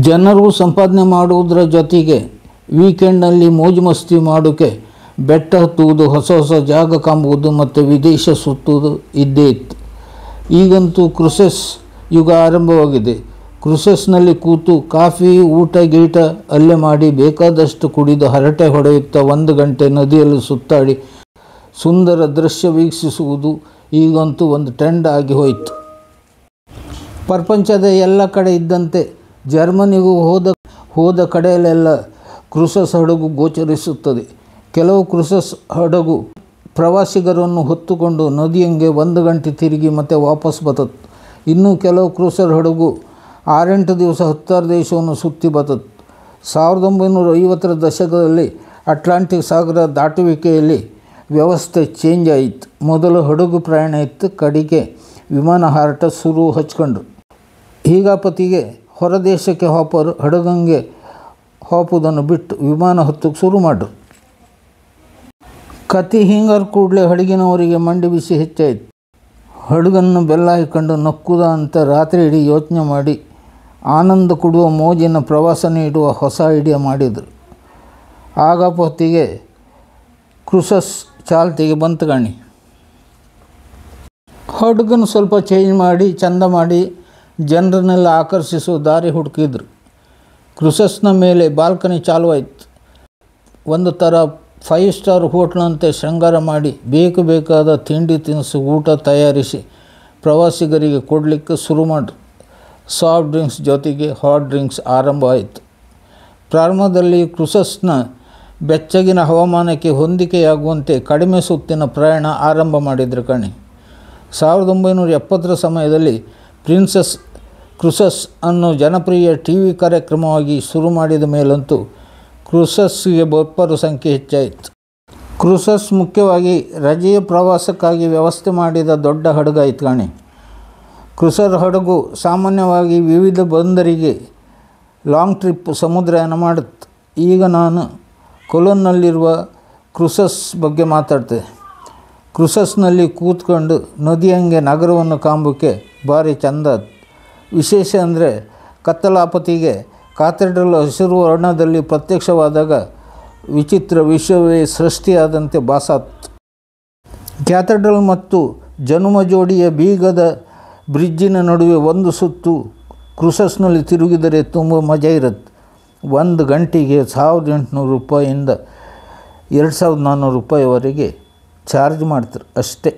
ಜನರು ಸಂಪಾದನೆ ಮಾಡುವುದರ ಜೊತೆಗೆ ವೀಕೆಂಡ್ನಲ್ಲಿ ಮೋಜು ಮಸ್ತಿ ಮಾಡೋಕ್ಕೆ ಬೆಟ್ಟ ಹತ್ತುವುದು, ಹೊಸ ಹೊಸ ಜಾಗ ಕಾಂಬುವುದು ಮತ್ತು ವಿದೇಶ ಸುತ್ತುವುದು ಇದ್ದೇ ಇತ್ತು. ಈಗಂತೂ ಕ್ರೂಸೆಸ್ ಯುಗ ಆರಂಭವಾಗಿದೆ. ಕ್ರೂಸೆಸ್ನಲ್ಲಿ ಕೂತು ಕಾಫಿ ಊಟ ಗೀಟ ಅಲ್ಲೇ ಮಾಡಿ ಬೇಕಾದಷ್ಟು ಕುಡಿದು ಹರಟೆ ಹೊಡೆಯುತ್ತಾ 1 ಗಂಟೆ ನದಿಯಲ್ಲಿ ಸುತ್ತಾಡಿ ಸುಂದರ ದೃಶ್ಯ ವೀಕ್ಷಿಸುವುದು ಈಗಂತೂ ಒಂದು ಟ್ರೆಂಡ್ ಆಗಿ ಹೋಯಿತು. ಪ್ರಪಂಚದ ಎಲ್ಲ ಕಡೆ ಇದ್ದಂತೆ ಜರ್ಮನಿಗೂ ಹೋದ ಕಡೆಯಲ್ಲೆಲ್ಲ ಕ್ರೂಸಸ್ ಹಡಗು ಗೋಚರಿಸುತ್ತದೆ. ಕೆಲವು ಕ್ರೂಸಸ್ ಹಡಗು ಪ್ರವಾಸಿಗರನ್ನು ಹೊತ್ತುಕೊಂಡು ನದಿಯಂಗೆ 1 ಗಂಟೆ ತಿರುಗಿ ಮತ್ತೆ ವಾಪಸ್ ಬರ್ತದೆ. ಇನ್ನು ಕೆಲವು ಕ್ರೂಸರ್ ಹಡಗು 6-8 ದಿವಸ 16 ದೇಶವನ್ನು ಸುತ್ತಿ ಬರ್ತದೆ. 1950ರ ದಶಕದಲ್ಲಿ ಅಟ್ಲಾಂಟಿಕ್ ಸಾಗರ ದಾಟುವಿಕೆಯಲ್ಲಿ ವ್ಯವಸ್ಥೆ ಚೇಂಜ್ ಆಯಿತು. ಮೊದಲು ಹಡಗು ಪ್ರಯಾಣ ಇತ್ತು, ಕಡೆಗೆ ವಿಮಾನ ಹಾರಾಟ ಶುರು ಹಚ್ಕೊಂಡ್ರು. ಹೀಗಾಪತಿಗೆ ಹೊರ ದೇಶಕ್ಕೆ ಹೋಗೋರು ಹಡಗಂಗೆ ಹೋಗುವುದನ್ನು ಬಿಟ್ಟು ವಿಮಾನ ಹತ್ತಕ್ಕೆ ಶುರು ಮಾಡ್ರು. ಕತೆ ಹಿಂಗಾರ ಕೂಡಲೇ ಹಡಗಿನವರಿಗೆ ಮಂಡಿ ಬಿಸಿ ಹೆಚ್ಚಾಯಿತು. ಹಡಗನ್ನು ಬೆಲ್ಲ ಹಾಕೊಂಡು ನಕ್ಕುದ ಅಂತ ರಾತ್ರಿ ಇಡೀ ಯೋಚನೆ ಮಾಡಿ ಆನಂದ ಕೊಡುವ ಮೋಜಿನ ಪ್ರವಾಸ ನೀಡುವ ಹೊಸ ಐಡಿಯಾ ಮಾಡಿದರು. ಆಗ ಹೊತ್ತಿಗೆ ಕ್ರೂಸಸ್ ಚಾಲ್ತಿಗೆ ಬಂತು ಗಣಿ. ಹಡಗನ್ನು ಸ್ವಲ್ಪ ಚೇಂಜ್ ಮಾಡಿ ಚಂದ ಮಾಡಿ ಜನರನ್ನೆಲ್ಲ ಆಕರ್ಷಿಸುವ ದಾರಿ ಹುಡುಕಿದ್ರು. ಕ್ರೂಸಸ್ನ ಮೇಲೆ ಬಾಲ್ಕನಿ ಚಾಲುವಾಯಿತು. ಒಂದು ಥರ 5 ಸ್ಟಾರ್ ಹೋಟ್ಲಂತೆ ಶೃಂಗಾರ ಮಾಡಿ ಬೇಕಾದ ತಿಂಡಿ ತಿನಿಸು ಊಟ ತಯಾರಿಸಿ ಪ್ರವಾಸಿಗರಿಗೆ ಕೊಡಲಿಕ್ಕೆ ಶುರು ಮಾಡ್ರು. ಸಾಫ್ಟ್ ಡ್ರಿಂಕ್ಸ್ ಜೊತೆಗೆ ಹಾಟ್ ಡ್ರಿಂಕ್ಸ್ ಆರಂಭ ಆಯಿತು. ಪ್ರಾರಂಭದಲ್ಲಿ ಕ್ರೂಸಸ್ನ ಬೆಚ್ಚಗಿನ ಹವಾಮಾನಕ್ಕೆ ಹೊಂದಿಕೆಯಾಗುವಂತೆ ಕಡಿಮೆ ಸುತ್ತಿನ ಪ್ರಯಾಣ ಆರಂಭ ಮಾಡಿದ್ರು ಕಣಿ. 1970ರ ಸಮಯದಲ್ಲಿ ಪ್ರಿನ್ಸಸ್ ಕ್ರೂಸಸ್ ಅನ್ನು ಜನಪ್ರಿಯ TV ಕಾರ್ಯಕ್ರಮವಾಗಿ ಶುರು ಮಾಡಿದ ಮೇಲಂತೂ ಕ್ರೂಸಸ್ಗೆ ಬಪ್ಪರು ಸಂಖ್ಯೆ ಹೆಚ್ಚಾಯಿತು. ಕ್ರೂಸಸ್ ಮುಖ್ಯವಾಗಿ ರಜೆಯ ಪ್ರವಾಸಕ್ಕಾಗಿ ವ್ಯವಸ್ಥೆ ಮಾಡಿದ ದೊಡ್ಡ ಹಡಗಾಯಿತು ಕಾಣಿ. ಕ್ರೂಸರ್ ಹಡಗು ಸಾಮಾನ್ಯವಾಗಿ ವಿವಿಧ ಬಂದರಿಗೆ ಲಾಂಗ್ ಟ್ರಿಪ್ ಸಮುದ್ರಯಾನ ಮಾಡುತ್ತೆ. ಈಗ ನಾನು ಕೊಲೊನ್ನಲ್ಲಿರುವ ಕ್ರೂಸಸ್ ಬಗ್ಗೆ ಮಾತಾಡ್ತೆ. ಕ್ರೂಸಸ್ನಲ್ಲಿ ಕೂತ್ಕೊಂಡು ನದಿಯಂಗೆ ನಗರವನ್ನು ಕಾಂಬೋಕ್ಕೆ ಭಾರಿ ಚಂದ. ವಿಶೇಷ ಅಂದರೆ ಕತ್ತಲಾಪತಿಗೆ ಕಾಥೆಡ್ರಲ್ ಹಸಿರು ವರ್ಣದಲ್ಲಿ ಪ್ರತ್ಯಕ್ಷವಾದಾಗ ವಿಚಿತ್ರ ವಿಶ್ವವೇ ಸೃಷ್ಟಿಯಾದಂತೆ ಭಾಸಾತ್ತು. ಕ್ಯಾಥೆಡ್ರಲ್ ಮತ್ತು ಜನುಮ ಜೋಡಿಯ ಬೀಗದ ಬ್ರಿಡ್ಜಿನ ನಡುವೆ ಒಂದು ಸುತ್ತು ಕ್ರೂಸಸ್ನಲ್ಲಿ ತಿರುಗಿದರೆ ತುಂಬ ಮಜಾ ಇರುತ್ತೆ. 1 ಗಂಟೆಗೆ 1800 ರೂಪಾಯಿಯಿಂದ 2400 ರೂಪಾಯಿವರೆಗೆ ಚಾರ್ಜ್ ಮಾಡ್ತಾರೆ ಅಷ್ಟೇ.